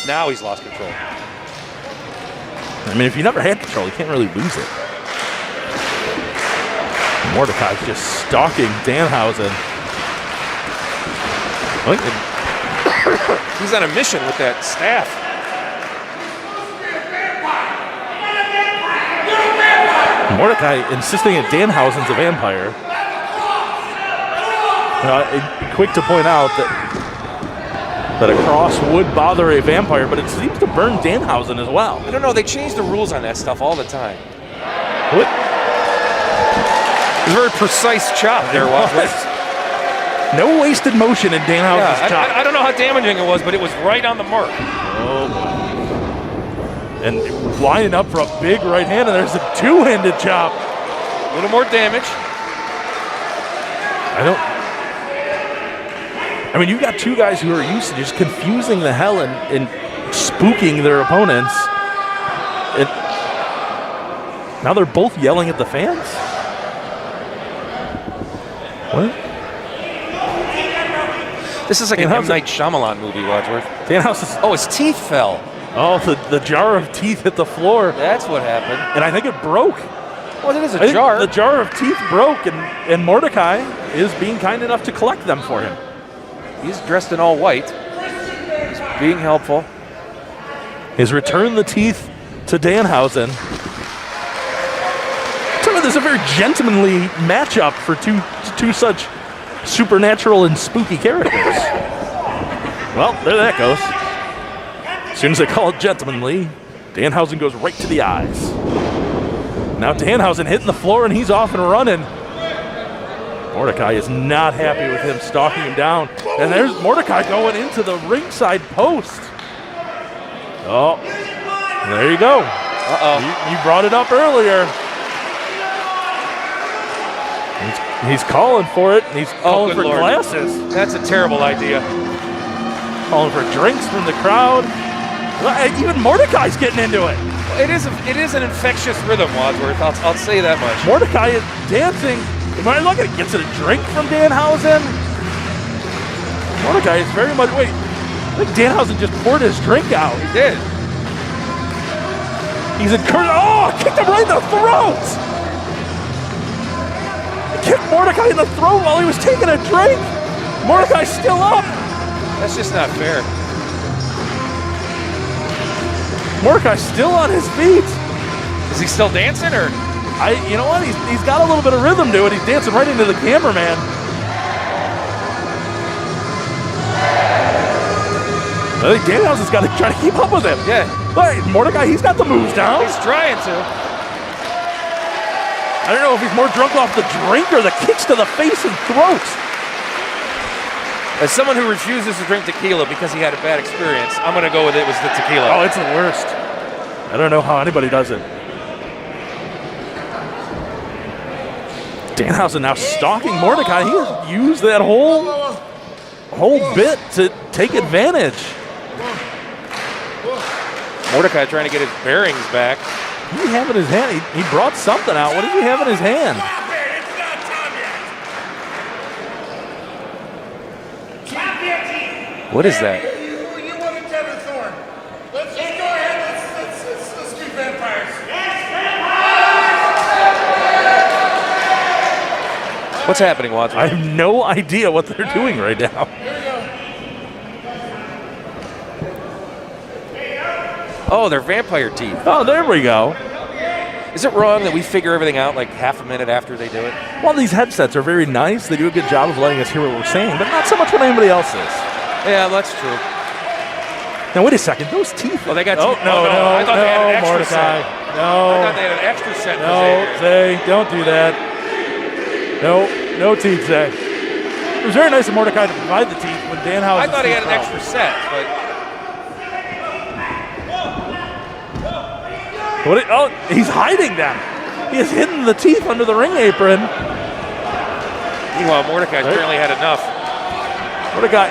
Now he's lost control. I mean, if you never had control, you can't really lose it. Mordecai's just stalking Danhausen. He's on a mission with that staff. Mordecai insisting that Danhausen's a vampire. Quick to point out that a cross would bother a vampire, but it seems to burn Danhausen as well. I don't know. They change the rules on that stuff all the time. What? It's a very precise chop there, Wadsworth. No wasted motion in Danhausen's chop. I don't know how damaging it was, but it was right on the mark. Oh, boy. And lining up for a big right hand, and there's a two-handed chop. A little more damage. I mean, you've got two guys who are used to just confusing the hell and spooking their opponents. Now they're both yelling at the fans? What? This is like an M. Night Shyamalan movie, Wadsworth. Danhausen. His teeth fell. Oh, the jar of teeth hit the floor. That's what happened. And I think it broke. Well, it is a jar. The jar of teeth broke, and Mordecai is being kind enough to collect them for him. He's dressed in all white. He's being helpful. He's returned the teeth to Danhausen. This is a very gentlemanly matchup for two such supernatural and spooky characters. Well, there that goes. As soon as they call it gentlemanly, Danhausen goes right to the eyes. Now Danhausen hitting the floor, and he's off and running. Mordecai is not happy with him stalking him down. And there's Mordecai going into the ringside post. Oh, there you go. Uh-oh. You brought it up earlier. He's calling for it. He's calling for glasses. That's a terrible idea. Calling for drinks from the crowd. Even Mordecai's getting into it. It is an infectious rhythm, Wadsworth. I'll say that much. Mordecai is dancing. Look at it. Gets a drink from Danhausen. Mordecai is very much. Wait, I think Danhausen just poured his drink out. He did. He's encouraged. Oh, kicked him right in the throat. Kicked Mordecai in the throat while he was taking a drink. Mordecai's still up. That's just not fair. Mordecai's still on his feet. Is he still dancing, or? You know what? He's got a little bit of rhythm to it. He's dancing right into the cameraman. I think Danhausen's got to try to keep up with him. Yeah. But Mordecai, he's got the moves down. He's trying to. I don't know if he's more drunk off the drink or the kicks to the face and throat. As someone who refuses to drink tequila because he had a bad experience, I'm going to go with it was the tequila. Oh, it's the worst. I don't know how anybody does it. Danhausen now stalking Mordecai. He has used that whole bit to take advantage. Mordecai trying to get his bearings back. What did he have in his hand? He brought something out. What did he have in his hand? What is that? You want a Devin Thorne. Let's go ahead. Let's be vampires. What's happening, Wadsworth? I have no idea what they're doing right now. Oh, they're vampire teeth. Oh, there we go. Is it wrong that we figure everything out like half a minute after they do it? Well, these headsets are very nice. They do a good job of letting us hear what we're saying, but not so much when anybody else is. Yeah, that's true. Now, wait a second. Those teeth. Oh, they got teeth. No. I thought they had an extra Mordecai. set. No. I thought they had an extra set. Zay, don't do that. No teeth, Zay. It was very nice of Mordecai to provide the teeth when Danhausen. I thought he had an extra set, but. He's hiding them. He has hidden the teeth under the ring apron. Meanwhile, Mordecai apparently had enough. Mordecai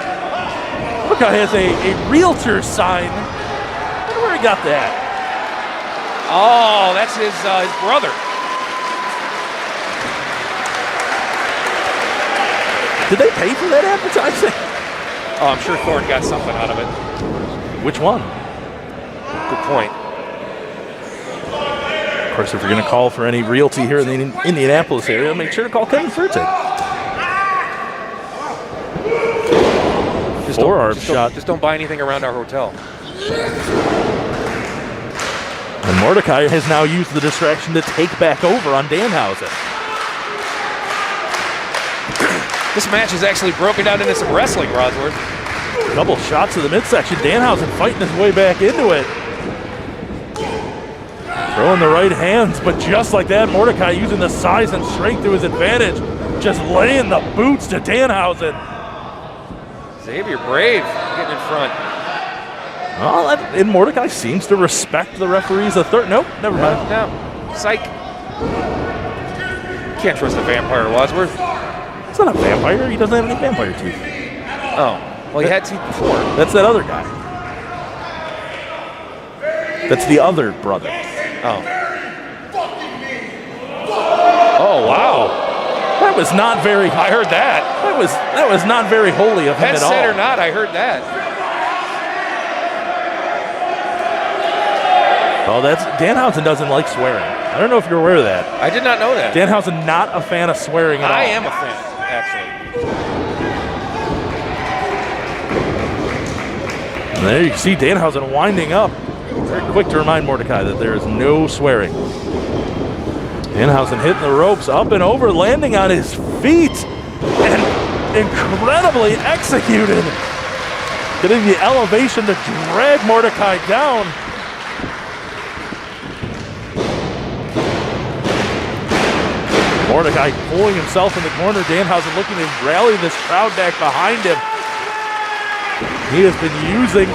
has a realtor sign. I wonder where he got that. Oh, that's his brother. Did they pay for that advertising? Oh, I'm sure Thorne got something out of it. Which one? Good point. Of course, if you're going to call for any realty here in the Indianapolis area, make sure to call Kevin Furtick. Forearm shot. Just don't buy anything around our hotel. And Mordecai has now used the distraction to take back over on Danhausen. This match is actually broken down into some wrestling, Rosworth. A couple shots to the midsection. Danhausen fighting his way back into it. Throwing the right hands, but just like that, Mordecai using the size and strength to his advantage. Just laying the boots to Danhausen. Xavier Brave getting in front. Well, and Mordecai seems to respect the referee's authority. Nope, never mind. No, psych. Can't trust a vampire, Wadsworth. He's not a vampire. He doesn't have any vampire teeth. Oh, well, he had teeth before. That's that other guy. That's the other brother. Oh. Oh, wow. That was not very. I heard that. That was not very holy of him at all. Headset or not, I heard that. Oh, Danhausen doesn't like swearing. I don't know if you're aware of that. I did not know that. Danhausen not a fan of swearing at all. I am a fan, actually. And there you see Danhausen winding up. Very quick to remind Mordecai that there is no swearing. Danhausen hitting the ropes up and over, landing on his feet, and incredibly executed. Getting the elevation to drag Mordecai down. Mordecai pulling himself in the corner. Danhausen looking to rally this crowd back behind him. He has been using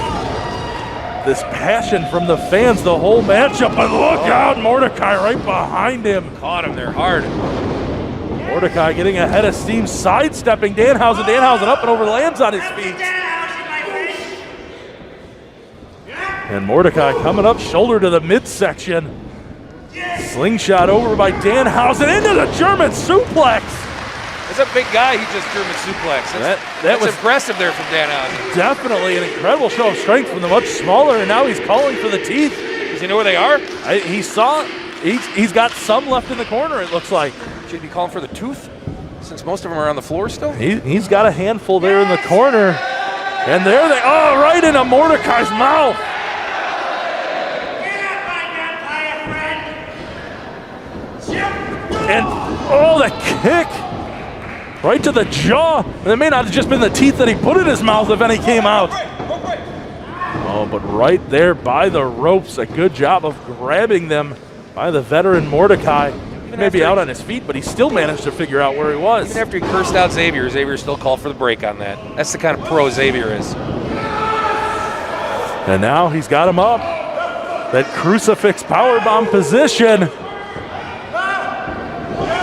this passion from the fans the whole matchup, but look out, Mordecai right behind him. Caught him there hard. Mordecai getting ahead of steam, sidestepping Danhausen. Danhausen up and over, lands on his feet. And Mordecai coming up, shoulder to the midsection. Slingshot over by Danhausen into the German suplex. That's a big guy. He just German suplex. That was impressive there from Danhausen. Definitely an incredible show of strength from the much smaller, and now he's calling for the teeth. Does he know where they are? He saw. He's got some left in the corner, it looks like. Should he be calling for the tooth, since most of them are on the floor still? He's got a handful there in the corner. And there they are, right into Mordecai's mouth. And, the kick. Right to the jaw. And it may not have just been the teeth that he put in his mouth if any came out. Oh, but right there by the ropes, a good job of grabbing them by the veteran Mordecai. He may be out on his feet, but he still managed to figure out where he was. Even after he cursed out Xavier still called for the break on that. That's the kind of pro Xavier is. And now he's got him up. That crucifix powerbomb position.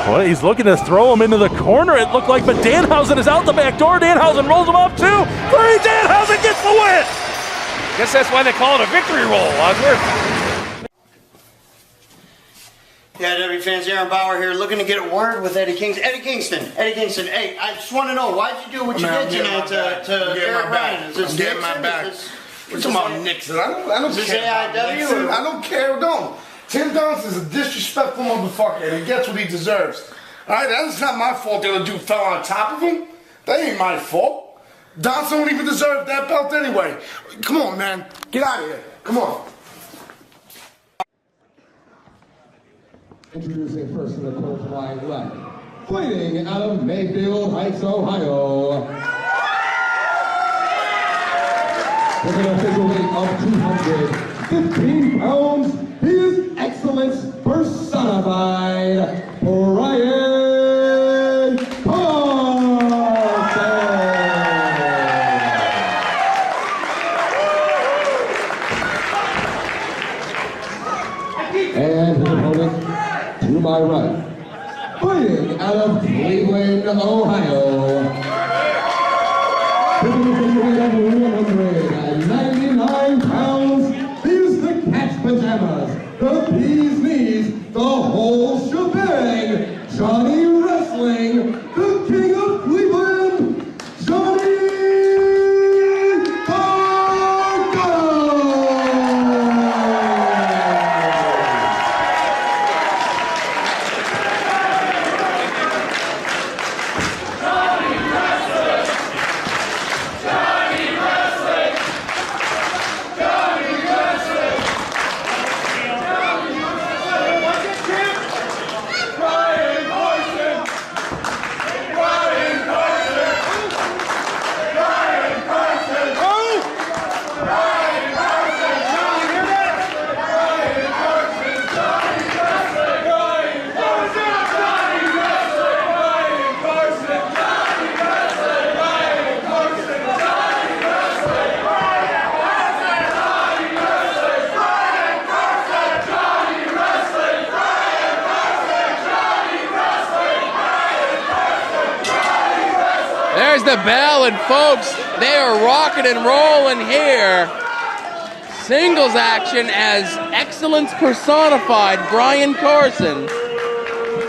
Well, he's looking to throw him into the corner, it looked like, but Danhausen is out the back door. Danhausen rolls him up, 2, 3. Danhausen gets the win. Guess that's why they call it a victory roll, Wadsworth. Yeah, AIW fans, Aaron Bauer here, looking to get a word with Eddie Kingston. Eddie Kingston, hey, I just want to know, why'd you do what you did tonight to Eric Ryan? Is this I'm getting my back. We're talking about Nixon. I don't Is this care about AIW Nixon. or- I don't care. Don't. Tim Donson is a disrespectful motherfucker, and he gets what he deserves. All right, that's not my fault. The other dude fell on top of him. That ain't my fault. Donson don't even deserve that belt anyway. Come on, man. Get out of here. Come on. Introducing first in the court flying left, fighting out of Mayfield Heights, Ohio. With an official weight of 215 pounds, he is excellence personified, Ryan Paulson. And his opponent, to my right, fighting out of Cleveland, Ohio. With an official weight of 199 pounds, he's the Catch Pajamas, the Bee's Knees, the whole shebang, Johnny Wrestling, the King of Cleveland, Johnny Gargano. There's the bell, and folks, they are rocking and rolling here. Singles action as excellence personified. Brian Carson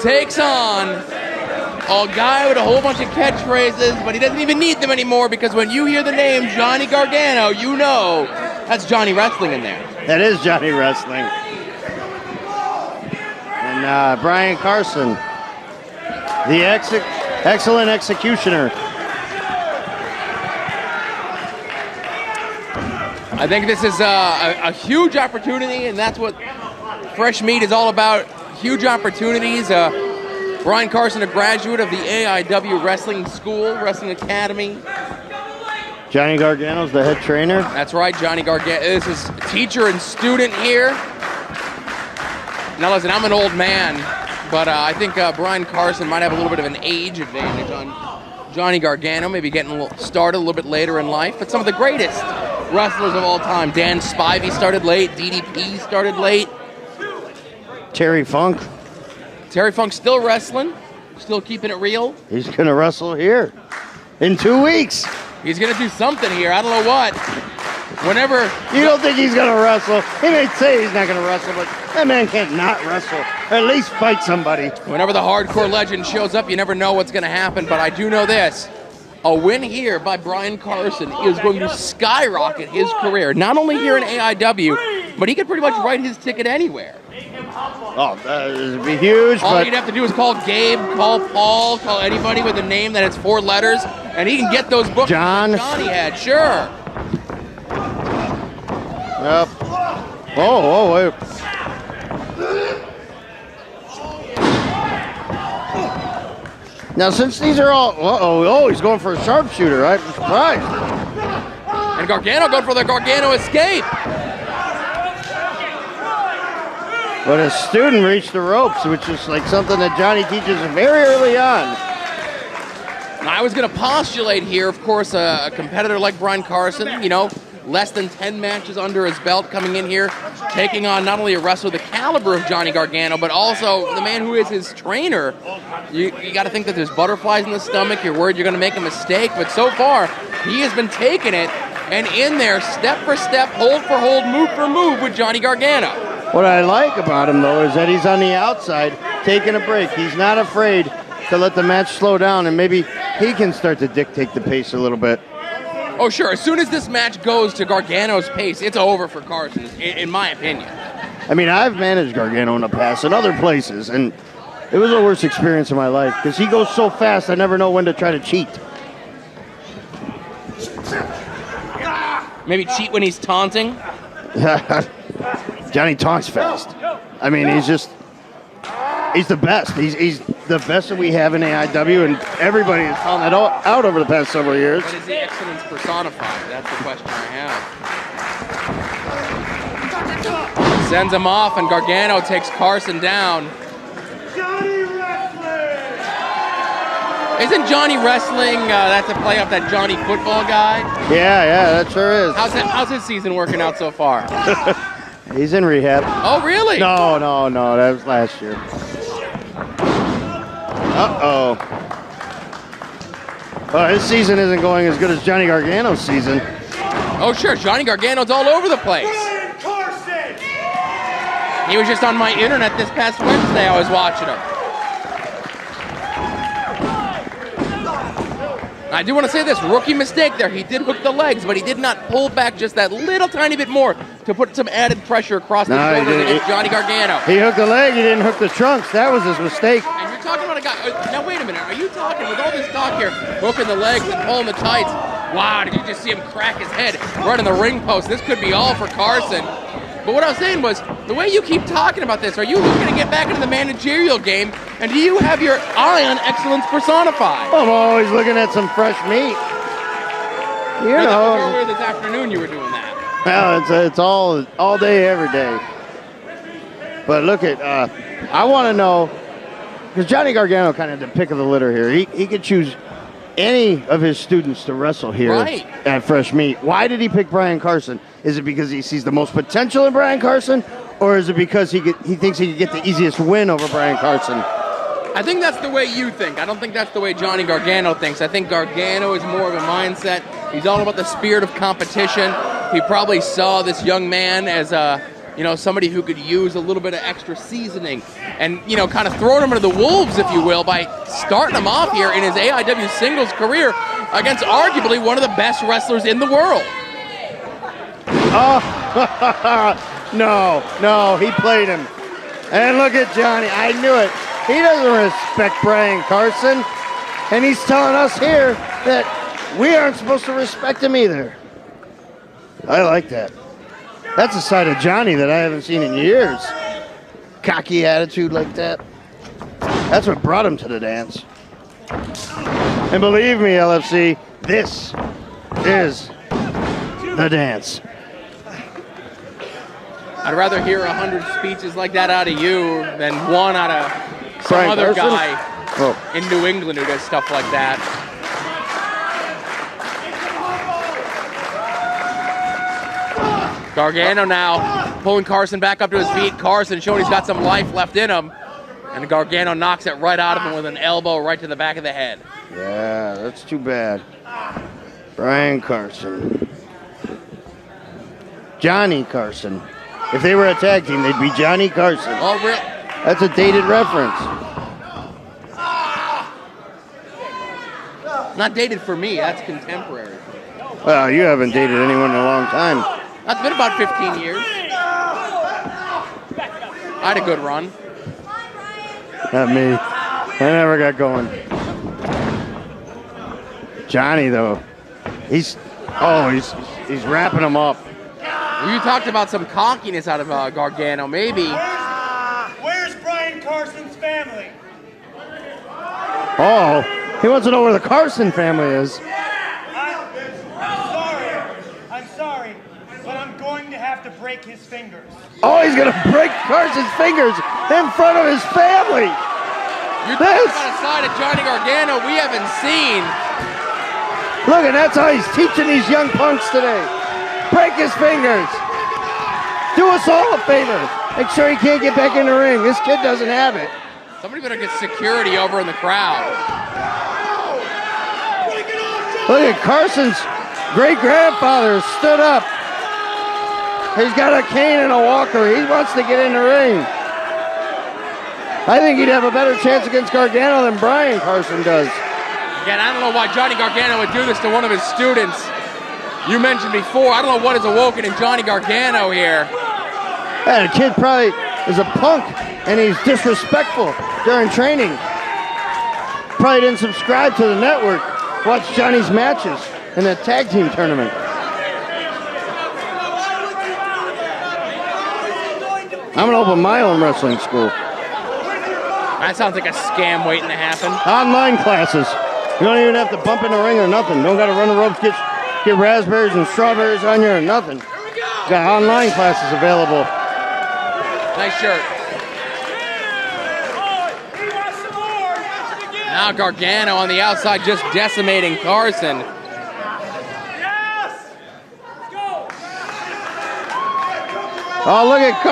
takes on a guy with a whole bunch of catchphrases, but he doesn't even need them anymore because when you hear the name Johnny Gargano, you know that's Johnny Wrestling in there. That is Johnny Wrestling. And Brian Carson, the excellent executioner. I think this is a huge opportunity, and that's what Fresh Meat is all about. Huge opportunities. Brian Carson, a graduate of the AIW Wrestling School, Wrestling Academy. Johnny Gargano's the head trainer. That's right, Johnny Gargano. This is teacher and student here. Now listen, I'm an old man, but I think Brian Carson might have a little bit of an age advantage on Johnny Gargano, maybe getting started a little bit later in life. But some of the greatest wrestlers of all time. Dan Spivey started late. DDP started late. Terry Funk. Terry Funk's still wrestling, still keeping it real. He's going to wrestle here in 2 weeks. He's going to do something here. I don't know what. Whenever... You don't think he's going to wrestle? He may say he's not going to wrestle, but that man can't not wrestle. Or at least fight somebody. Whenever the hardcore legend shows up, you never know what's going to happen. But I do know this. A win here by Brian Carson is going to skyrocket his career. Not only here in AIW, but he could pretty much write his ticket anywhere. Oh, that would be huge. All he'd have to do is call Gabe, call Paul, call anybody with a name that has 4 letters, and he can get those books John. Johnny had, sure. Yep. Oh, wait. Now, since these are all... oh, he's going for a sharpshooter. I'm surprised. And Gargano going for the Gargano escape. But a student reached the ropes, which is like something that Johnny teaches very early on. Now, I was going to postulate here, of course, a competitor like Brian Carson, you know, less than 10 matches under his belt coming in here, taking on not only a wrestler the caliber of Johnny Gargano, but also the man who is his trainer. You got to think that there's butterflies in the stomach. You're worried you're going to make a mistake. But so far, he has been taking it and in there, step for step, hold for hold, move for move with Johnny Gargano. What I like about him, though, is that he's on the outside, taking a break. He's not afraid to let the match slow down, and maybe he can start to dictate the pace a little bit. Oh, sure. As soon as this match goes to Gargano's pace, it's over for Carson, in my opinion. I mean, I've managed Gargano in the past in other places, and it was the worst experience of my life because he goes so fast, I never know when to try to cheat. Maybe cheat when he's taunting? Johnny taunts fast. I mean, he's the best. He's the best that we have in AIW, and everybody is calling it out over the past several years. But is the excellence personified? That's the question I have. Sends him off, and Gargano takes Carson down. Isn't Johnny Wrestling, that's a play off that Johnny football guy? Yeah, that sure is. How's his season working out so far? He's in rehab. Oh, really? No, that was last year. Uh-oh. Well, his season isn't going as good as Johnny Gargano's season. Oh, sure. Johnny Gargano's all over the place. He was just on my internet this past Wednesday. I was watching him. I do want to say this, rookie mistake there. He did hook the legs, but he did not pull back just that little tiny bit more to put some added pressure across the shoulders against Johnny Gargano. He hooked the leg, he didn't hook the trunks. That was his mistake. And you're talking about a guy, now wait a minute, are you talking, with all this talk here, hooking the legs and pulling the tights, wow, did you just see him crack his head right in the ring post? This could be all for Carson. But what I was saying was, the way you keep talking about this, are you looking to get back into the managerial game, and do you have your eye on excellence personified? I'm always looking at some fresh meat. You know. Earlier this afternoon you were doing that. Well, it's all day, every day. But look at, I want to know, because Johnny Gargano kind of the pick of the litter here. He could choose any of his students to wrestle here at Fresh Meat. Why did he pick Brian Carson? Is it because he sees the most potential in Brian Carson, or is it because he thinks he could get the easiest win over Brian Carson? I think that's the way you think. I don't think that's the way Johnny Gargano thinks. I think Gargano is more of a mindset. He's all about the spirit of competition. He probably saw this young man as somebody who could use a little bit of extra seasoning and, kind of throwing him into the wolves, if you will, by starting him off here in his AIW singles career against arguably one of the best wrestlers in the world. Oh, no, he played him. And look at Johnny. I knew it. He doesn't respect Brian Carson. And he's telling us here that we aren't supposed to respect him either. I like that. That's a side of Johnny that I haven't seen in years. Cocky attitude like that. That's what brought him to the dance. And believe me, LFC, this is the dance. I'd rather hear 100 speeches like that out of you than one out of some Brian other Carson? guy in New England who does stuff like that. Gargano now pulling Carson back up to his feet. Carson showing he's got some life left in him. And Gargano knocks it right out of him with an elbow right to the back of the head. Yeah, that's too bad. Brian Carson. Johnny Carson. If they were a tag team, they'd be Johnny Carson. Oh, really? That's a dated reference. Not dated for me. That's contemporary. Well, you haven't dated anyone in a long time. That's been about 15 years. I had a good run. Not me. I never got going. Johnny, though, he's wrapping him up. You talked about some cockiness out of Gargano, maybe. Where's Brian Carson's family? Oh, he wants to know where the Carson family is. I'm sorry, but I'm going to have to break his fingers. Oh, he's going to break Carson's fingers in front of his family. You're talking about a side of Johnny Gargano we haven't seen. Look, and that's how he's teaching these young punks today. Break his fingers. Do us all a favor. Make sure he can't get back in the ring. This kid doesn't have it. Somebody better get security over in the crowd. Look at Carson's great-grandfather stood up. He's got a cane and a walker. He wants to get in the ring. I think he'd have a better chance against Gargano than Brian Carson does. Again, I don't know why Johnny Gargano would do this to one of his students. You mentioned before, I don't know what is awoken in Johnny Gargano here. That kid probably is a punk and he's disrespectful during training. Probably didn't subscribe to the network. Watch Johnny's matches in the tag team tournament. I'm gonna open my own wrestling school. That sounds like a scam waiting to happen. Online classes. You don't even have to bump in the ring or nothing. Don't gotta run the ropes, get raspberries and strawberries on you or nothing. Got online classes available. Nice shirt. Now Gargano on the outside just decimating Carson. Oh, look at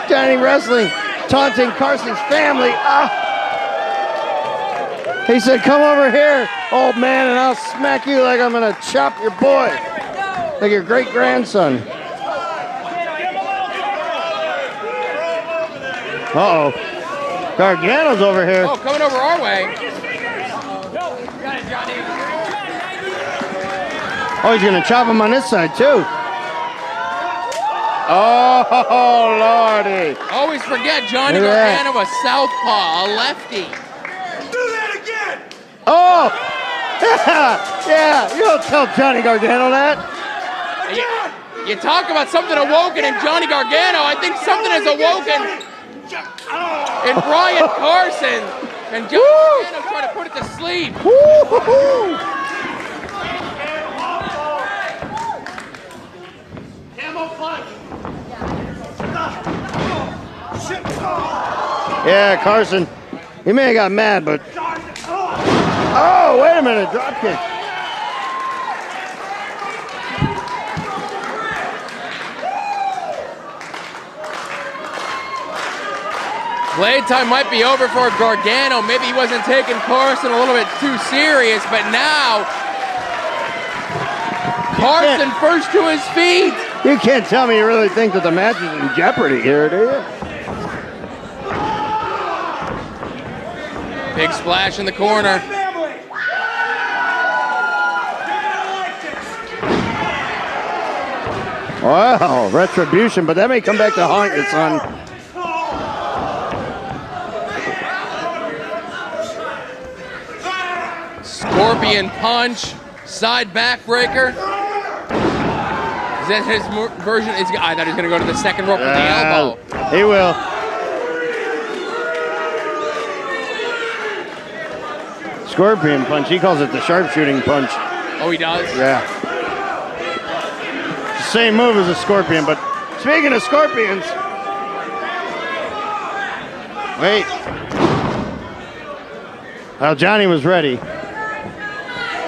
Johnny wrestling, taunting Carson's family. Ah. He said, come over here, old man, and I'll smack you like I'm gonna chop your boy, like your great-grandson. Uh-oh. Gargano's over here. Oh, coming over our way. Oh, he's gonna chop him on this side, too. Oh, Lordy. Always forget Johnny Look at Gargano, a southpaw, a lefty. Oh! Yeah, you don't tell Johnny Gargano that. You talk about something awoken in Johnny Gargano. I think something is awoken in Brian Carson. And Johnny Gargano trying to put it to sleep. Yeah, Carson, he may have got mad, but... Oh, wait a minute, drop kick. Blade time might be over for Gargano. Maybe he wasn't taking Carson a little bit too serious, but now Carson first to his feet. You can't tell me you really think that the match is in jeopardy here, do you? Big splash in the corner. Wow, retribution, but that may come back to haunt you, son. Scorpion punch, side backbreaker. Is that his version? I thought he was going to go to the second rope with the elbow. He will. Scorpion punch. He calls it the sharpshooting punch. Oh, he does? Yeah. It's the same move as a scorpion, but speaking of scorpions. Wait. Well, Johnny was ready.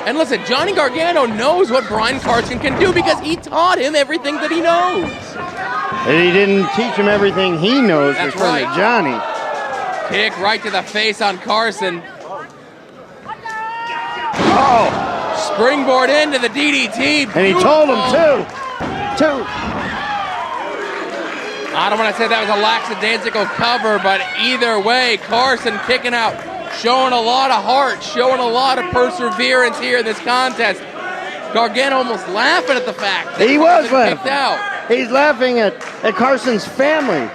And listen, Johnny Gargano knows what Brian Carson can do because he taught him everything that he knows. And he didn't teach him everything he knows in That's front right. of Johnny. Kick right to the face on Carson. Oh! Springboard into the DDT. And he told him two. I don't want to say that was a lackadaisical cover, but either way, Carson kicking out, showing a lot of heart, showing a lot of perseverance here in this contest. Gargano almost laughing at the fact that He was Carson kicked laughing. out. He's laughing at Carson's family,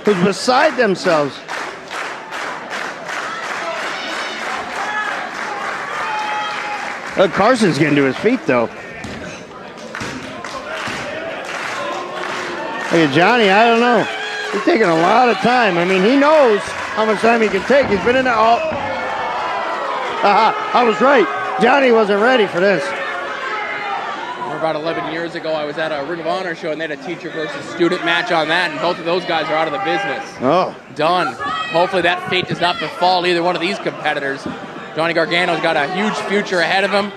who's beside themselves. Carson's getting to his feet, though. Hey, Johnny, I don't know. He's taking a lot of time. I mean, he knows how much time he can take. He's been in there. Oh. I was right. Johnny wasn't ready for this. About 11 years ago, I was at a Ring of Honor show, and they had a teacher versus student match on that, and both of those guys are out of the business. Oh. Done. Hopefully that fate does not befall either one of these competitors. Johnny Gargano's got a huge future ahead of him.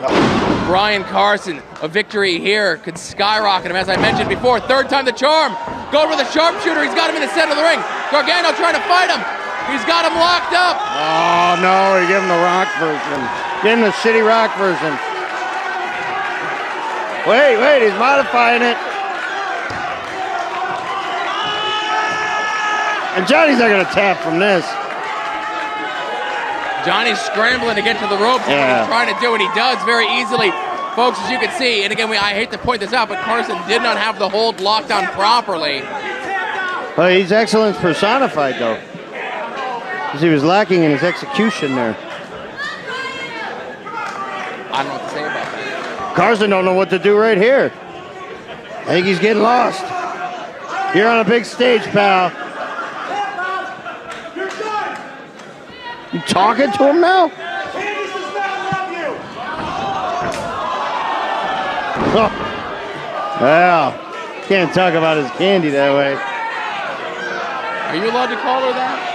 Brian Carson, a victory here could skyrocket him, as I mentioned before. Third time the charm. Go for the sharpshooter. He's got him in the center of the ring. Gargano trying to fight him. He's got him locked up. Oh, no, he gave him the rock version. Give him the shitty rock version. Wait, he's modifying it. And Johnny's not going to tap from this. Johnny's scrambling to get to the ropes. Yeah. He's trying to do what he does very easily. Folks, as you can see, and again, I hate to point this out, but Carson did not have the hold locked on properly. Well, he's excellence personified, though. Because he was lacking in his execution there. I don't know what to say about that. Carson don't know what to do right here. I think he's getting lost. You're on a big stage, pal. You talking to him now? Oh. Well, can't talk about his candy that way. Are you allowed to call her that?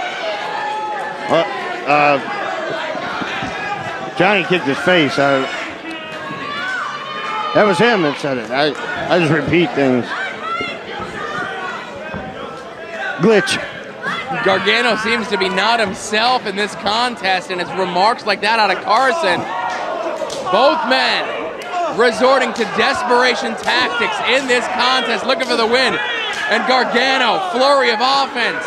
Johnny kicked his face. That was him that said it. I just repeat things. Glitch. Gargano seems to be not himself in this contest, and it's remarks like that out of Carson. Both men resorting to desperation tactics in this contest, looking for the win. And Gargano, flurry of offense.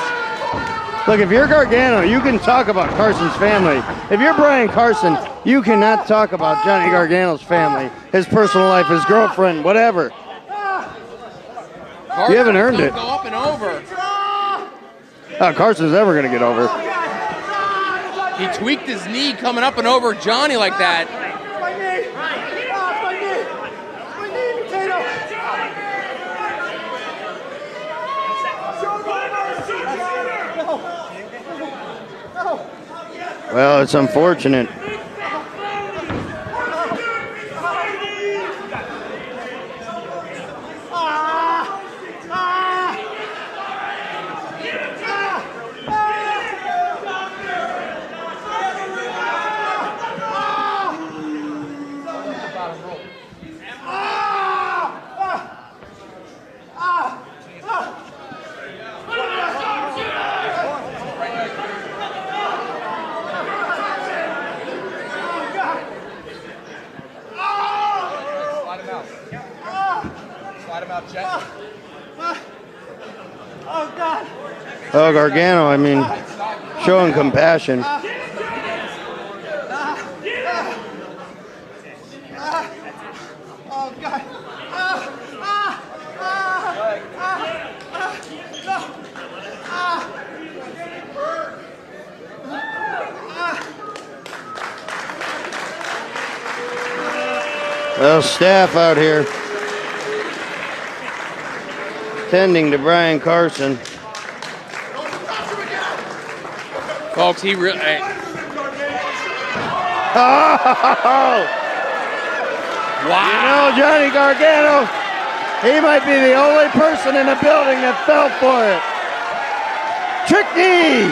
Look, if you're Gargano, you can talk about Carson's family. If you're Brian Carson, you cannot talk about Johnny Gargano's family, his personal life, his girlfriend, whatever. Carson You haven't earned it. Go up and over. Carson's never going to get over. He tweaked his knee coming up and over Johnny like that. Well, it's unfortunate. Oh, God. Oh, Gargano, I mean, showing compassion. Oh, God. Well, staff out here tending to Brian Carson. Folks, he really. Oh! Wow. You know, Johnny Gargano, he might be the only person in the building that fell for it. Trick knee!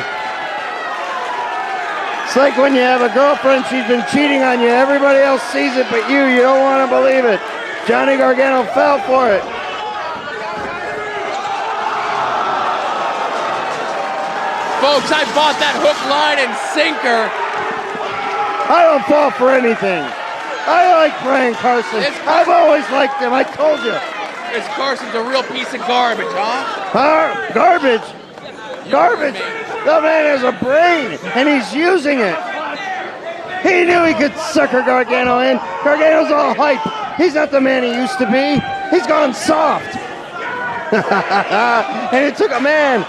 It's like when you have a girlfriend, she's been cheating on you. Everybody else sees it, but you don't want to believe it. Johnny Gargano fell for it. Folks, I bought that hook, line, and sinker. I don't fall for anything. I like Brian Carson. I've always liked him. I told you. This Carson's a real piece of garbage, huh? Garbage? Garbage? The man has a brain, and he's using it. He knew he could sucker Gargano in. Gargano's all hype. He's not the man he used to be. He's gone soft. And it took a man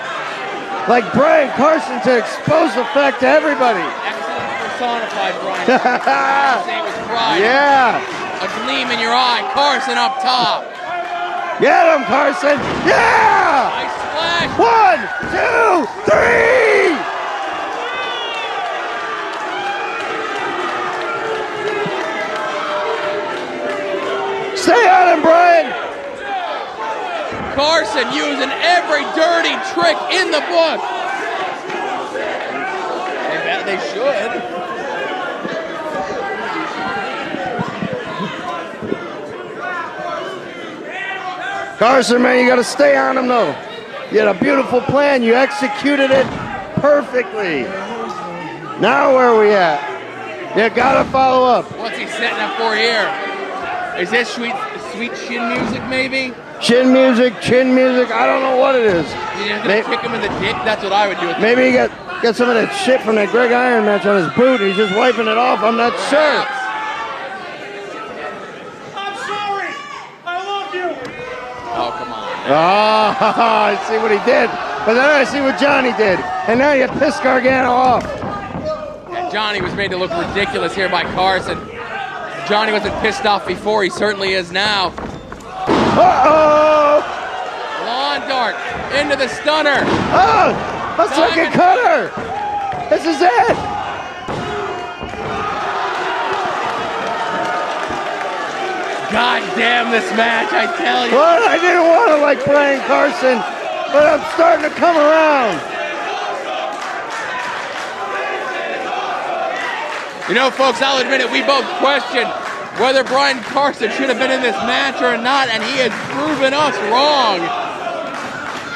like Brian Carson to expose the fact to everybody. Excellent personified, Brian. Say it with pride. Yeah. A gleam in your eye. Carson up top. Get him, Carson. Yeah! Nice splash. 1, 2, 3! Stay on him, Brian! Carson using every dirty trick in the book. They should. Carson, man, you got to stay on him, though. You had a beautiful plan. You executed it perfectly. Now where are we at? You got to follow up. What's he setting up for here? Is this sweet shin music, maybe? Chin music, chin music. I don't know what it is. You're gonna kick him in the dick? That's what I would do. Maybe he got some of that shit from that Greg Iron match on his boot. He's just wiping it off. I'm not sure. I'm sorry. I love you. Oh, come on. Oh, I see what he did. But then I see what Johnny did. And now you pissed Gargano off. And Johnny was made to look ridiculous here by Carson. Johnny wasn't pissed off before. He certainly is now. Uh-oh! Lawn dart into the stunner. Oh! A second cutter! This is it! God damn this match, I tell you. Well, I didn't want to like Brian Carson, but I'm starting to come around. You know, folks, I'll admit it, we both questioned whether Brian Carson should have been in this match or not, and he has proven us wrong.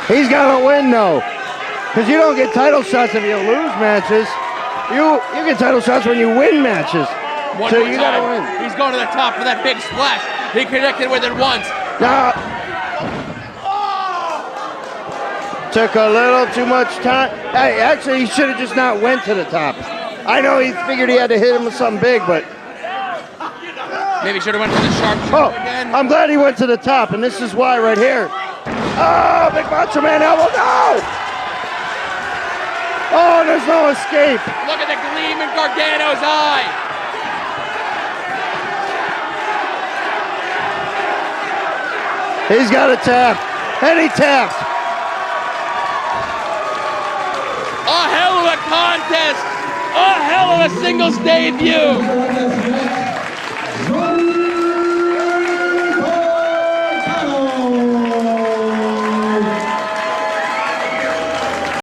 He's got to win, though, because you don't get title shots if you lose matches. You get title shots when you win matches. One so more you time. got to win. He's going to the top for that big splash. He connected with it once. Now, took a little too much time. Hey, actually, he should have just not went to the top. I know he figured he had to hit him with something big, but maybe should have went for the sharpshooter again. I'm glad he went to the top, and this is why right here. Oh, big Macho Man elbow, no! Oh, there's no escape. Look at the gleam in Gargano's eye. He's got a tap, and he tapped. A hell of a contest. A hell of a singles debut.